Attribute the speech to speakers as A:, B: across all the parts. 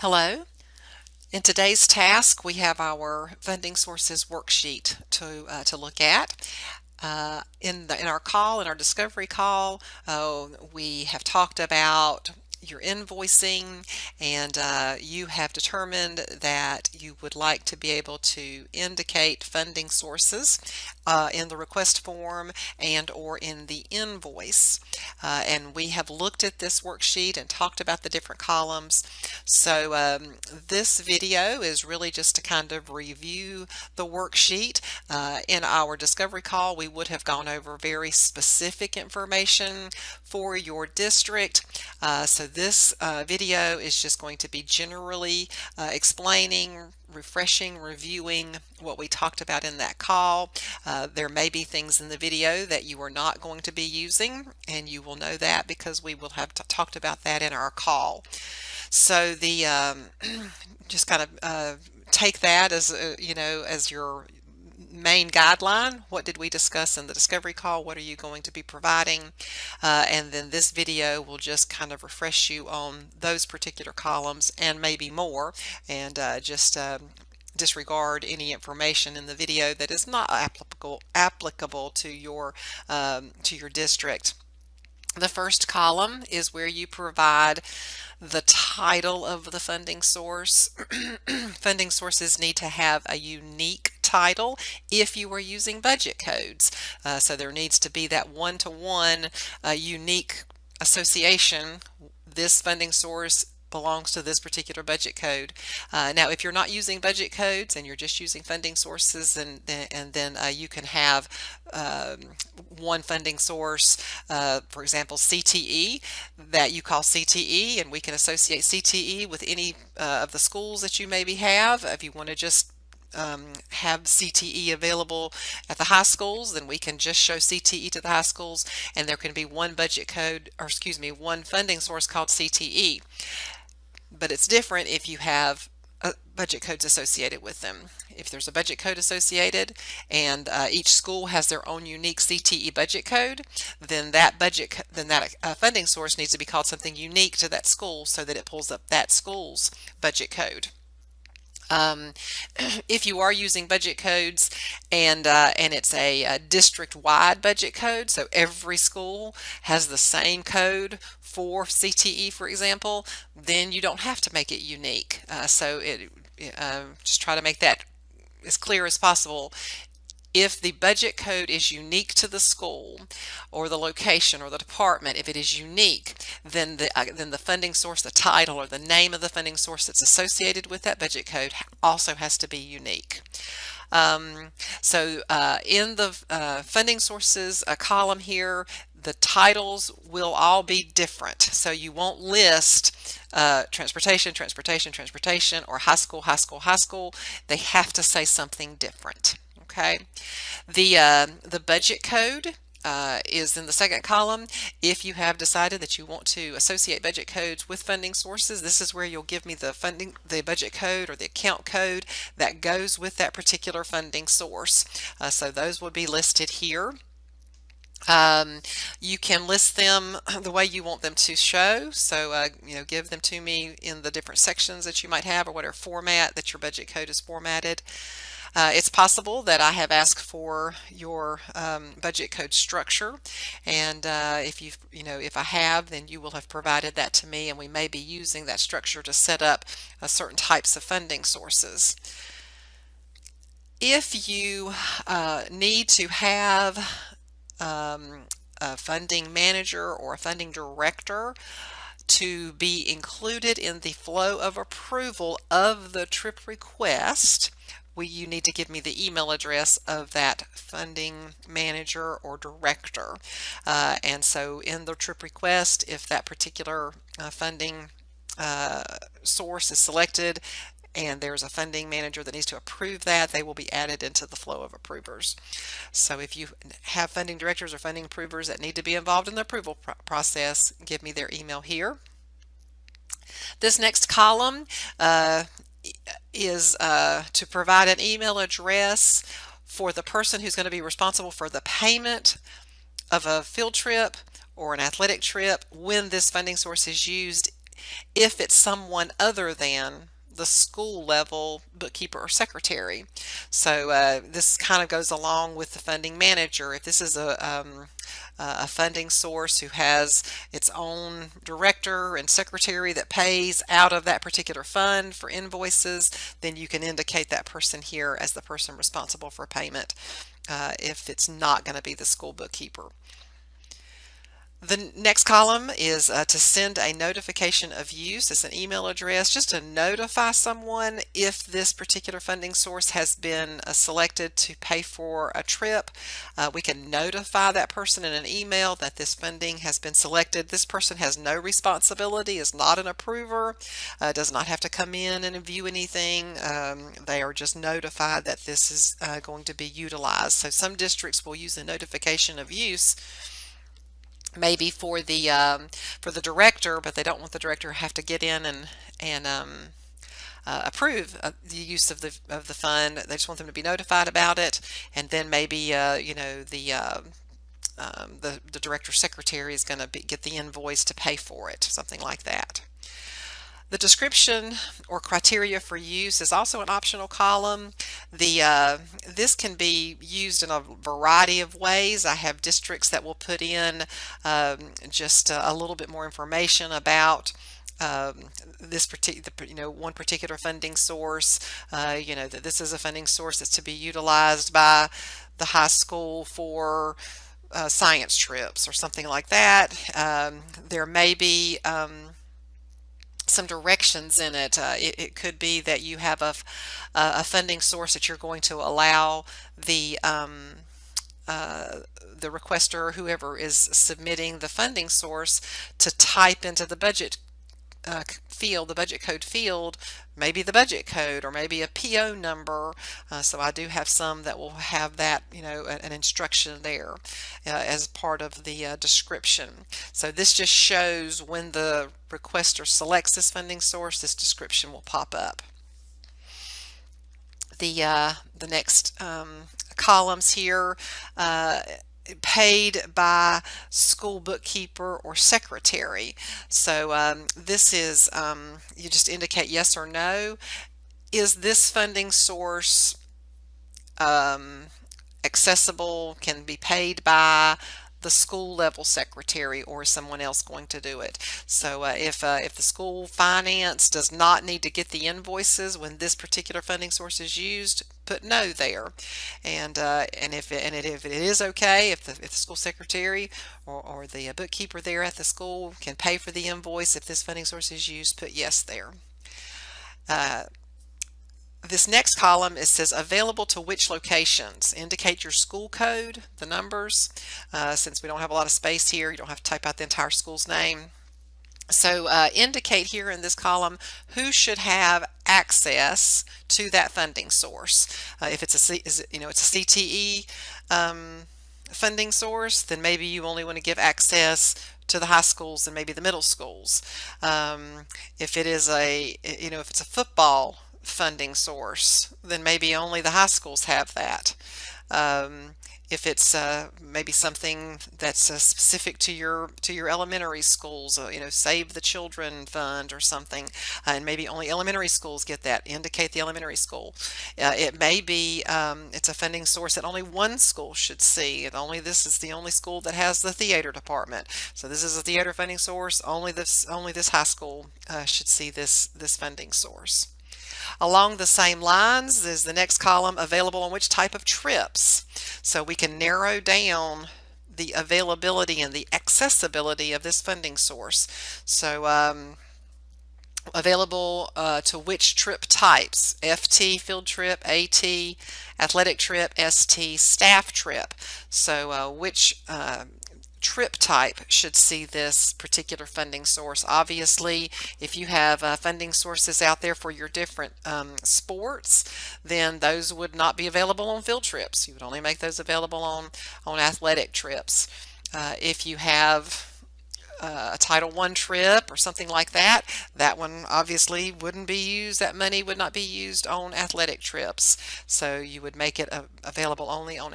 A: Hello. In today's task, we have our funding sources worksheet to look at. In our discovery call, we have talked about your invoicing, and you have determined that you would like to be able to indicate funding sources in the request form and or in the invoice. And we have looked at this worksheet and talked about the different columns. So this video is really just to kind of review the worksheet. In our discovery call, we would have gone over very specific information for your district. So this video is just going to be generally explaining, refreshing, reviewing what we talked about in that call. There may be things in the video that you are not going to be using, and you will know that because we will have talked about that in our call. So the just kind of take that as as your main guideline. What did we discuss in the discovery call? What are you going to be providing? And then this video will just kind of refresh you on those particular columns and maybe more, and just disregard any information in the video that is not applicable to your district. The first column is where you provide the title of the funding source. Funding sources need to have a unique title if you are using budget codes. So there needs to be that one-to-one unique association. This funding source belongs to this particular budget code. Now, if you're not using budget codes and you're just using funding sources, and then you can have one funding source, for example, CTE, that you call CTE, and we can associate CTE with any of the schools that you maybe have. If you want to just have CTE available at the high schools, then we can just show CTE to the high schools, and there can be one budget code, or excuse me, one funding source called CTE. But it's different if you have budget codes associated with them. If there's a budget code associated and each school has their own unique CTE budget code, then that funding source needs to be called something unique to that school so that it pulls up that school's budget code. If you are using budget codes and it's a district-wide budget code, so every school has the same code for CTE, for example, then you don't have to make it unique. Just try to make that as clear as possible. If the budget code is unique to the school or the location or the department, if it is unique, then the funding source, the title or the name of the funding source that's associated with that budget code also has to be unique. In the funding sources column here, the titles will all be different. So you won't list transportation, transportation, transportation, or high school, high school, high school. They have to say something different. Okay, the budget code is in the second column. If you have decided that you want to associate budget codes with funding sources, this is where you'll give me the budget code or the account code that goes with that particular funding source. So those will be listed here. You can list them the way you want them to show. So, give them to me in the different sections that you might have, or whatever format that your budget code is formatted. It's possible that I have asked for your budget code structure, and if I have, then you will have provided that to me, and we may be using that structure to set up certain types of funding sources. If you need to have a funding manager or a funding director to be included in the flow of approval of the trip request, you need to give me the email address of that funding manager or director. And so in the trip request, if that particular funding source is selected and there's a funding manager that needs to approve that, they will be added into the flow of approvers. So if you have funding directors or funding approvers that need to be involved in the approval process, give me their email here. This next column is to provide an email address for the person who's going to be responsible for the payment of a field trip or an athletic trip when this funding source is used if it's someone other than the school level bookkeeper or secretary. So this kind of goes along with the funding manager. If this is a funding source who has its own director and secretary that pays out of that particular fund for invoices, then you can indicate that person here as the person responsible for payment if it's not going to be the school bookkeeper. The next column is to send a notification of use. It's an email address just to notify someone if this particular funding source has been selected to pay for a trip. We can notify that person in an email that this funding has been selected. This person has no responsibility, is not an approver, does not have to come in and view anything. They are just notified that this is going to be utilized. So some districts will use a notification of use maybe for the director, but they don't want the director to have to get in and approve the use of the fund. They just want them to be notified about it, and then maybe you know the director secretary is going to get the invoice to pay for it, something like that. The description or criteria for use is also an optional column. This can be used in a variety of ways. I have districts that will put in just a little bit more information about this particular, one particular funding source. That this is a funding source that's to be utilized by the high school for science trips or something like that. There may be some directions in it. It could be that you have a funding source that you're going to allow the requester, whoever is submitting the funding source, to type into the budget field, the budget code field, maybe the budget code or maybe a PO number. So I do have some that will have that, an instruction there as part of the description. So this just shows when the requester selects this funding source, this description will pop up. The next columns here, paid by school bookkeeper or secretary. So this is, you just indicate yes or no. Is this funding source accessible, can be paid by the school level secretary, or is someone else going to do it? So if the school finance does not need to get the invoices when this particular funding source is used, put no there. And if it is okay, if the school secretary or the bookkeeper there at the school can pay for the invoice if this funding source is used, put yes there. This next column, it says available to which locations. Indicate your school code, the numbers. Since we don't have a lot of space here, you don't have to type out the entire school's name. So indicate here in this column who should have access to that funding source. If it's it's a CTE funding source, then maybe you only want to give access to the high schools and maybe the middle schools. If it is if it's a football funding source, then maybe only the high schools have that. If it's maybe something that's specific to your elementary schools, Save the Children Fund or something, and maybe only elementary schools get that, indicate the elementary school. It may be it's a funding source that only one school should see, and this is the only school that has the theater department. So this is a theater funding source. Only this high school should see this funding source. Along the same lines is the next column, available on which type of trips. So we can narrow down the availability and the accessibility of this funding source. So available to which trip types: FT, field trip; AT, athletic trip; ST, staff trip. So which trip type should see this particular funding source. Obviously, if you have funding sources out there for your different sports, then those would not be available on field trips. You would only make those available on athletic trips. If you have a Title I trip or something like that, that one obviously wouldn't be used. That money would not be used on athletic trips. So you would make it available only on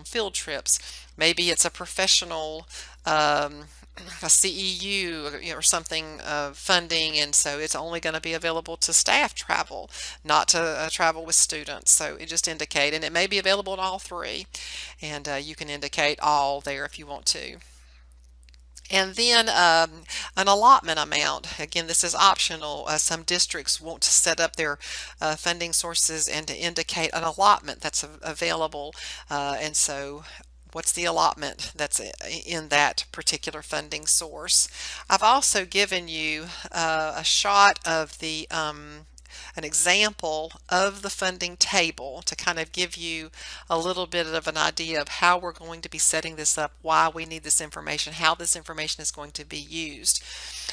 A: field trips. Maybe it's a professional a CEU, or something, funding, and so it's only going to be available to staff travel, not to travel with students. So it just indicate, and it may be available in all three, and you can indicate all there if you want to. And then an allotment amount. Again, this is optional. Some districts want to set up their funding sources and to indicate an allotment that's available. And so what's the allotment that's in that particular funding source? I've also given you a shot of the an example of the funding table to kind of give you a little bit of an idea of how we're going to be setting this up, why we need this information, how this information is going to be used.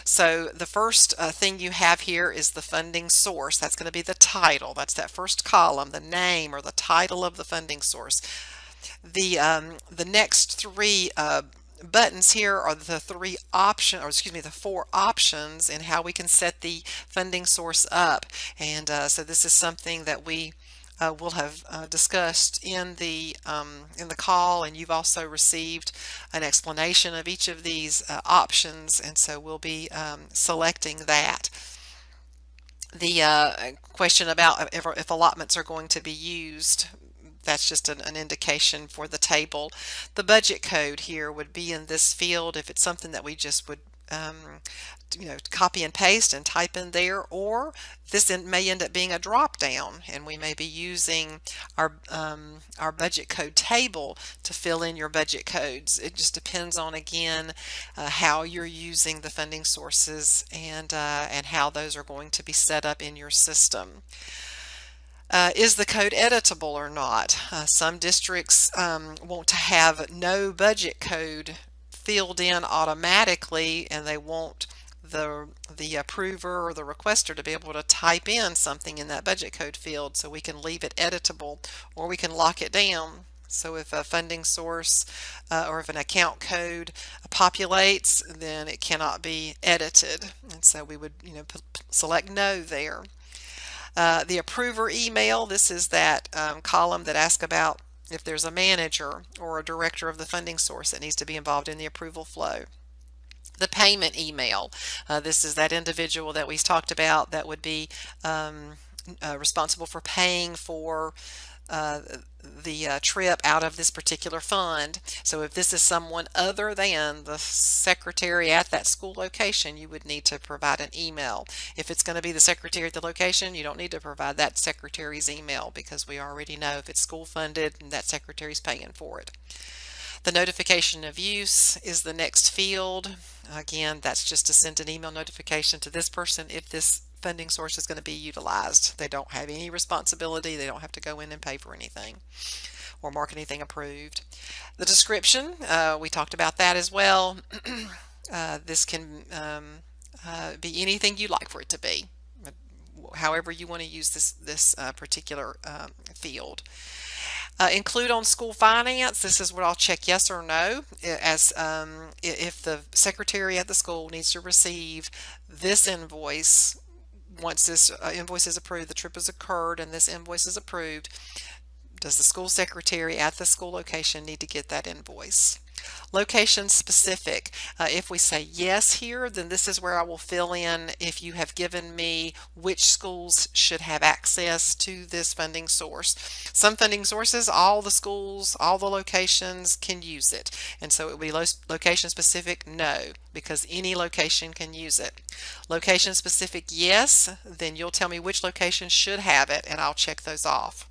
A: So the first thing you have here is the funding source. That's going to be the title. That's that first column, the name or the title of the funding source. The next three buttons here are the three options, or excuse me, the four options in how we can set the funding source up. And so this is something that we will have discussed in the call, and you've also received an explanation of each of these options, and so we'll be selecting that. The question about if allotments are going to be used, that's just an indication for the table. The budget code here would be in this field if it's something that we just would copy and paste and type in there, or this may end up being a drop down, and we may be using our budget code table to fill in your budget codes. It just depends on, again, how you're using the funding sources and how those are going to be set up in your system. Is the code editable or not? Some districts want to have no budget code filled in automatically, and they want the approver or the requester to be able to type in something in that budget code field, so we can leave it editable or we can lock it down. So if a funding source or if an account code populates, then it cannot be edited, and so we would select no there. The approver email, this is that column that asks about if there's a manager or a director of the funding source that needs to be involved in the approval flow. The payment email, this is that individual that we talked about that would be responsible for paying for the trip out of this particular fund. So if this is someone other than the secretary at that school location, you would need to provide an email. If it's going to be the secretary at the location, you don't need to provide that secretary's email, because we already know if it's school funded and that secretary's paying for it. The notification of use is the next field. Again, that's just to send an email notification to this person if this funding source is going to be utilized. They don't have any responsibility. They don't have to go in and pay for anything or mark anything approved. The description, we talked about that as well. This can be anything you like for it to be, however you want to use this particular field. Include on school finance, this is what I'll check yes or no, as if the secretary at the school needs to receive this invoice. Once this invoice is approved, the trip has occurred and this invoice is approved, does the school secretary at the school location need to get that invoice? Location specific. If we say yes here, then this is where I will fill in if you have given me which schools should have access to this funding source. Some funding sources, all the schools, all the locations can use it. And so it would be location specific, no, because any location can use it. Location specific, yes, then you'll tell me which location should have it and I'll check those off.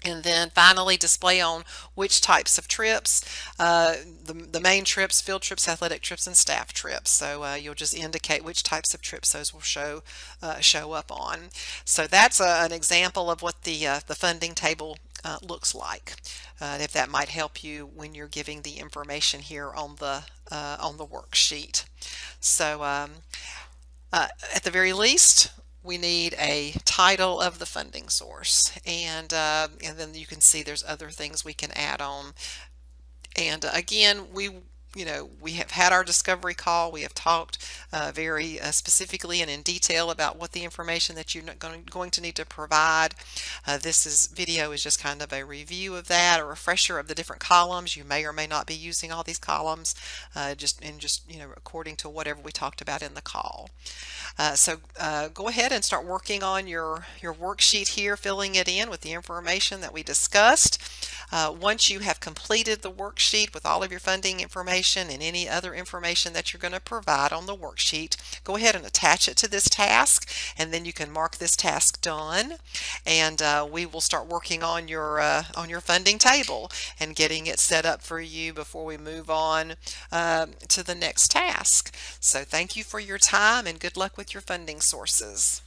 A: And then finally, display on which types of trips, the main trips, field trips, athletic trips, and staff trips. So you'll just indicate which types of trips those will show up on. So that's an example of what the funding table looks like. If that might help you when you're giving the information here on the worksheet. So at the very least, we need a title of the funding source, and then you can see there's other things we can add on. And again, we we have had our discovery call. We have talked very specifically and in detail about what the information that you're going to need to provide. This video is just kind of a review of that, a refresher of the different columns. You may or may not be using all these columns, just according to whatever we talked about in the call. So go ahead and start working on your worksheet here, filling it in with the information that we discussed. Once you have completed the worksheet with all of your funding information and any other information that you're going to provide on the worksheet, go ahead and attach it to this task, and then you can mark this task done, and we will start working on your funding table and getting it set up for you before we move on to the next task. So thank you for your time and good luck with your funding sources.